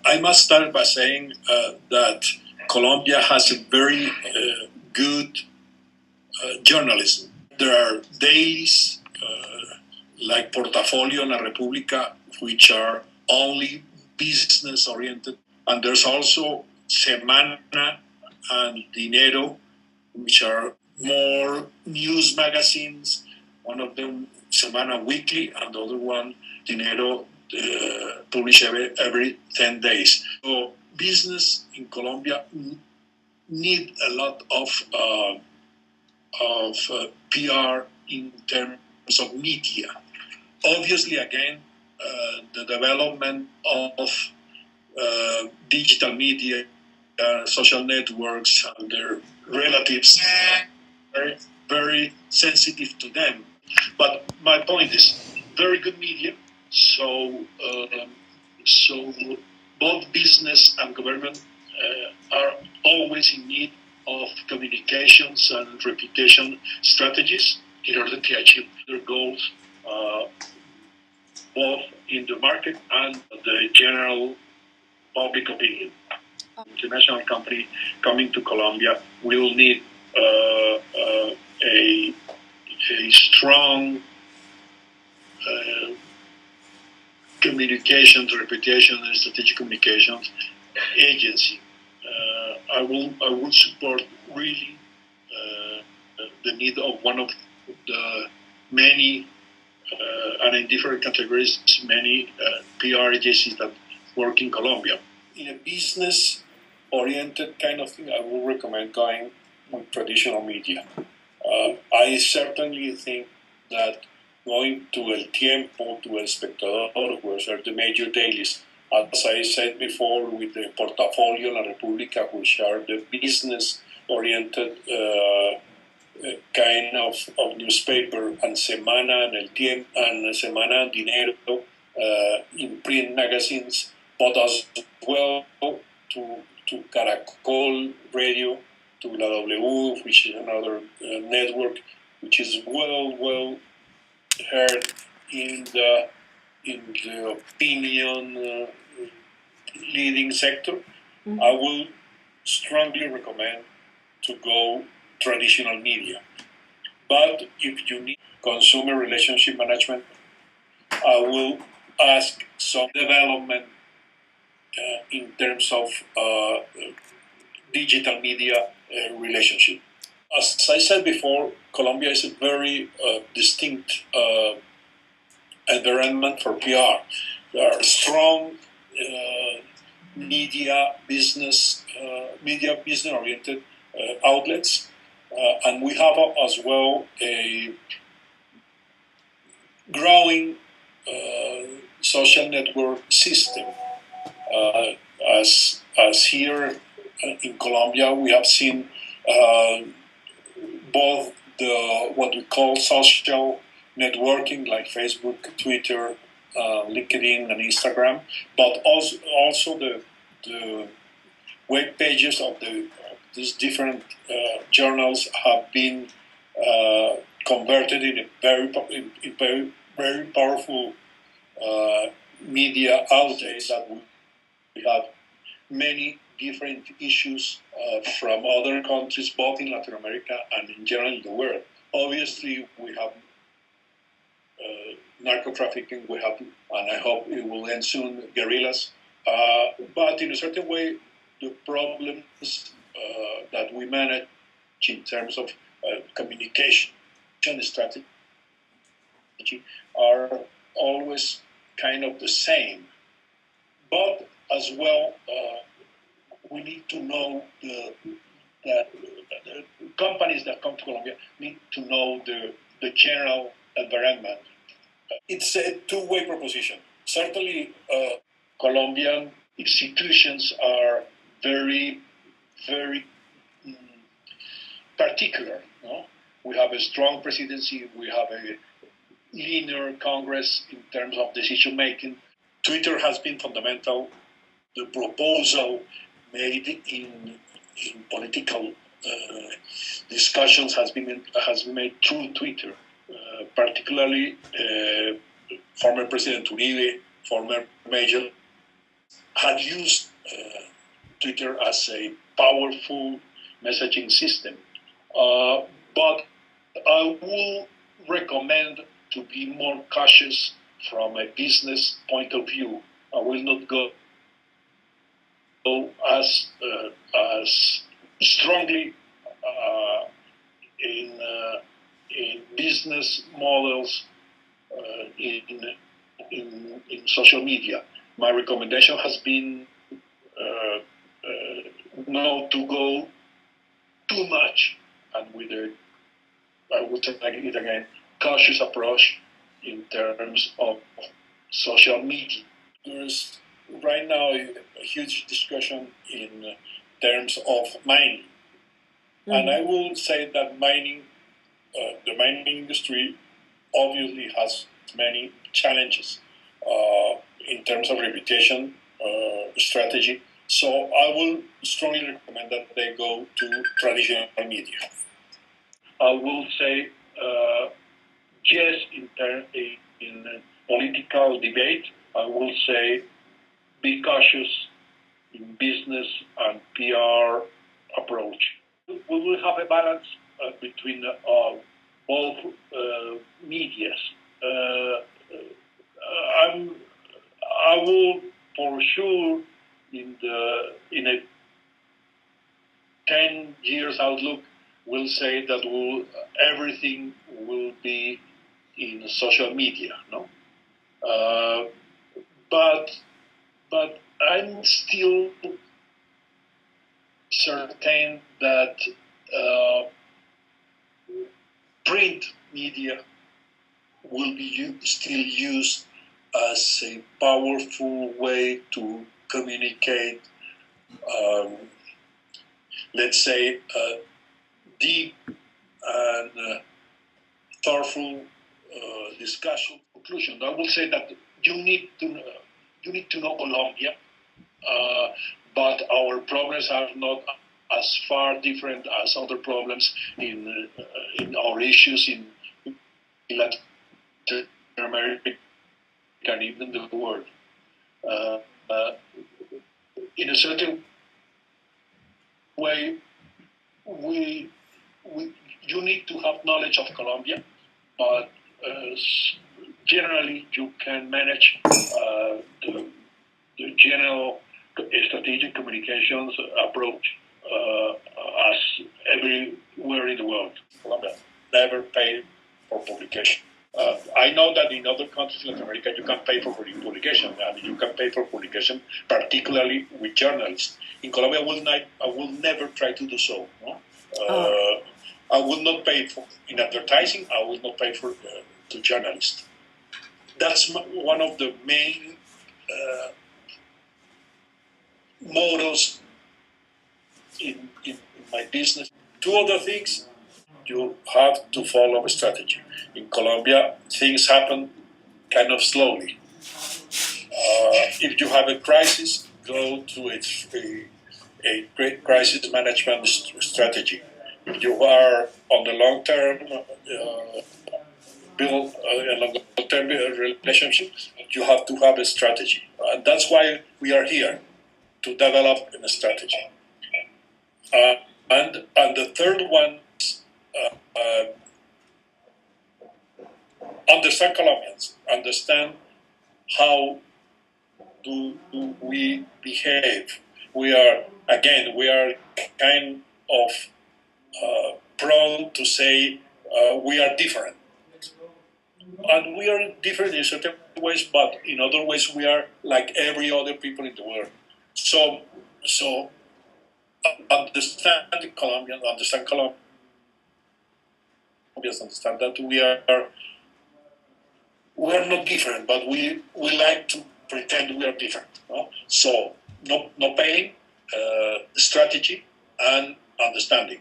I must start by saying that Colombia has a very good journalism. There are dailies like Portafolio and La República, which are only business oriented. And there's also Semana and Dinero, which are more news magazines. One of them, Semana Weekly, and the other one, Dinero, published every 10 days. So business in Colombia need a lot of PR in terms of media. Obviously, again, the development of digital media, social networks, and their relatives, very, very sensitive to them. But my point is, very good media. So both business and government are always in need of communications and reputation strategies in order to achieve their goals, both in the market and the general public opinion. International company coming to Colombia will need a strong communications, reputation, and strategic communications agency. I will support really the need of one of the many and in different categories, many PR agencies that work in Colombia. In a business-oriented kind of thing, I will recommend going with traditional media. I certainly think that going to El Tiempo, to El Espectador, which are the major dailies, as I said before, with the Portafolio, La República, which are the business-oriented kind of newspaper, and Semana and El Tiempo, and Semana and Dinero, in print magazines, but as well to Caracol Radio, to La W, which is another network, which is well heard in the opinion leading sector. Mm-hmm. I will strongly recommend to go traditional media. But if you need consumer relationship management, I will ask some development in terms of digital media relationship. As I said before, Colombia is a very distinct environment for PR. There are strong media business-oriented outlets, and we have as well a growing social network system. As here in Colombia, we have seen both what we call social networking, like Facebook, Twitter, LinkedIn, and Instagram, but also the web pages of these different journals have been converted in a very powerful media outlets that we have many different issues from other countries, both in Latin America and in general in the world. Obviously, we have narco trafficking, we have, and I hope it will end soon, guerrillas. But in a certain way, the problems that we manage in terms of communication strategy are always kind of the same. But as well, we need to know that the companies that come to Colombia need to know the general environment. It's a two-way proposition. Certainly, Colombian institutions are very particular. No? We have a strong presidency. We have a linear Congress in terms of decision making. Twitter has been fundamental. The proposal made in political discussions has been made through Twitter. Particularly, former President Uribe, former Major, had used Twitter as a powerful messaging system. But I will recommend to be more cautious from a business point of view. I will not go as strongly in business models in social media. My recommendation has been not to go too much and with a, I would say it again, cautious approach in terms of social media. There's right now a huge discussion in terms of mining. Mm-hmm. And I will say that mining, the mining industry obviously has many challenges in terms of reputation, strategy. So I will strongly recommend that they go to traditional media. I will say yes in political debate. I will say be cautious in business and PR approach. We will have a balance between both medias. I will for sure in a 10 years outlook will say that everything will be in social media, no? But I'm still certain that print media will be still used as a powerful way to communicate, let's say, deep and thoughtful discussion. Conclusion. I will say that you need to know Colombia, but our problems are not as far different as other problems in our issues in Latin America and even the world. In a certain way, you need to have knowledge of Colombia, but generally you can manage the general strategic communications approach as everywhere in the world. Colombia never paid for publication. I know that in other countries in Latin America you can pay for publication, and you can pay for publication, particularly with journalists. In Colombia, I will never try to do so. No? I will not pay for in advertising. I will not pay for to journalists. That's one of the main models in my business. Two other things. You have to follow a strategy. In Colombia, things happen kind of slowly. If you have a crisis, go to a great crisis management strategy. If you are on the long term, build a long-term relationship, you have to have a strategy. And that's why we are here, to develop a strategy. And the third one is understand Colombians, understand how do we behave. We are kind of prone to say we are different. And we are different in certain ways, but in other ways we are like every other people in the world. So understand Colombians, understand that we are not different, but we like to pretend we are different. No? So no pain, strategy, and understanding.